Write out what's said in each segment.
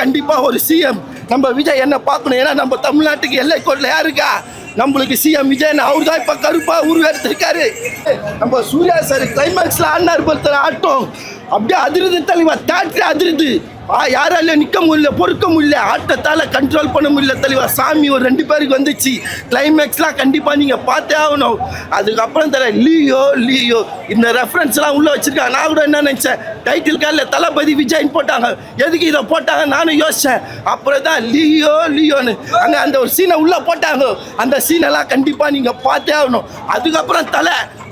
கண்டிப்பாக ஒரு சிஎம் நம்ம விஜய் என்ன பார்க்கணும். ஏன்னா நம்ம தமிழ்நாட்டுக்கு எல்லை கோட்டில் யாருக்கா நம்மளுக்கு சிஎம் விஜய் அவர் தான் இப்போ கருப்பாக உருவெடுத்திருக்காரு. நம்ம சூர்யா சார் கிளைமேக்ஸில் ஆடினார் பொறுத்த ஆட்டம் அப்படியே அதிருது தலைவா, தேட்டரே அதிருது. யாராலையும் நிற்க முடியல, பொறுக்க முடியல, ஆட்டத்தால் கண்ட்ரோல் பண்ண முடியல தலைவா. சாமி ஒரு 2 பேருக்கு வந்துச்சு. கிளைமேக்ஸ்லாம் கண்டிப்பாக நீங்கள் பார்த்தே ஆகணும். அதுக்கப்புறம் லியோ இந்த ரெஃபரன்ஸ்லாம் உள்ளே வச்சுருக்காங்க. நான் கூட என்ன நினச்சேன், டைட்டில் கார்டில் தளபதி விஜய்ன்னு போட்டாங்க, எதுக்கு இதை போட்டாங்க நானும் யோசித்தேன். அப்புறம் தான் லியோன்னு அங்கே அந்த ஒரு சீனை உள்ளே போட்டாங்க. அந்த சீனெல்லாம் கண்டிப்பாக நீங்கள் பார்த்தே ஆகணும். அதுக்கப்புறம்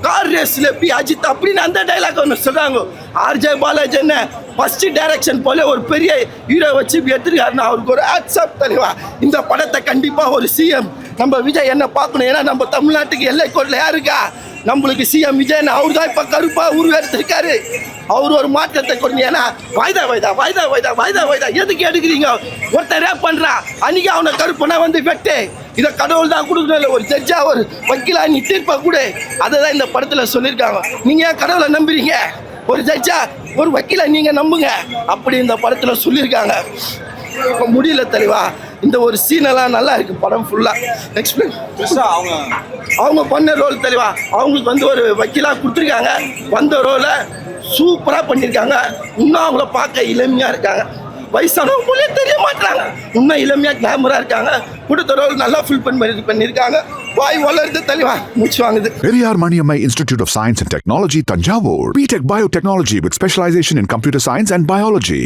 கார் ரேஸில் எப்படி அஜித் அப்படின்னு அந்த டைலாக் ஒன்று சொல்கிறாங்க. ஆர்ஜே பாலாஜி என்ன ஃபஸ்ட்டு டைரக்ஷன் போல ஒரு பெரிய ஹீரோ வச்சு எடுத்துருக்காருன்னா அவருக்கு ஒரு ஆட்சாப் தலைவா. இந்த படத்தை கண்டிப்பாக ஒரு சிஎம் நம்ம விஜய் என்ன பார்க்கணும். ஏன்னா நம்ம தமிழ்நாட்டுக்கு எல்லை கோட்டில் யாருக்கா நம்மளுக்கு சிஎம் விஜய் அவர் தான் இப்போ கருப்பாக உருவெடுத்திருக்காரு. அவர் ஒரு மாற்றத்தை கொடுங்க. ஏன்னா வாய்தா எதுக்கு எடுக்கிறீங்க? ஒருத்தர் ரேப் பண்ணுறான், அன்றைக்கி அவனை கருப்புனா வந்து வெட்டு. இதை கடவுள் தான் கொடுக்கணும். ஒரு ஜட்ஜா ஒரு வக்கீலா நீ தீர்ப்பா கூட. அதை தான் இந்த படத்தில் சொல்லியிருக்காங்க. நீங்கள் ஏன் கடவுளை நம்புறீங்க? ஒரு ஜட்ஜா ஒரு வக்கீலை நீங்கள் நம்புங்க அப்படி இந்த படத்தில் சொல்லியிருக்காங்க. இப்போ முடியல தெளிவா. இந்த ஒரு சீனெல்லாம் நல்லா இருக்குது. படம் ஃபுல்லாக எக்ஸ்பிளைன் அவங்க பண்ண ரோல் தெளிவா. அவங்களுக்கு வந்து ஒரு வக்கீலாக கொடுத்துருக்காங்க. வந்த ரோலை சூப்பராக பண்ணியிருக்காங்க. இன்னும் அவங்கள பார்க்க இளமையாக இருக்காங்க. வயசானவங்க போலே தெரிய மாட்டாங்க. இன்னும் இளமையாக கிளாமராக இருக்காங்க. கொடுத்த ரோல் நல்லா ஃபுல் பண்ணியிருக்காங்க. வாய் வளருது தெளிவா, மூச்சு வாங்குது. Periyar Maniammai Institute of Science and Technology, Tanjavur. BTech Biotechnology with specialization in computer science and biology.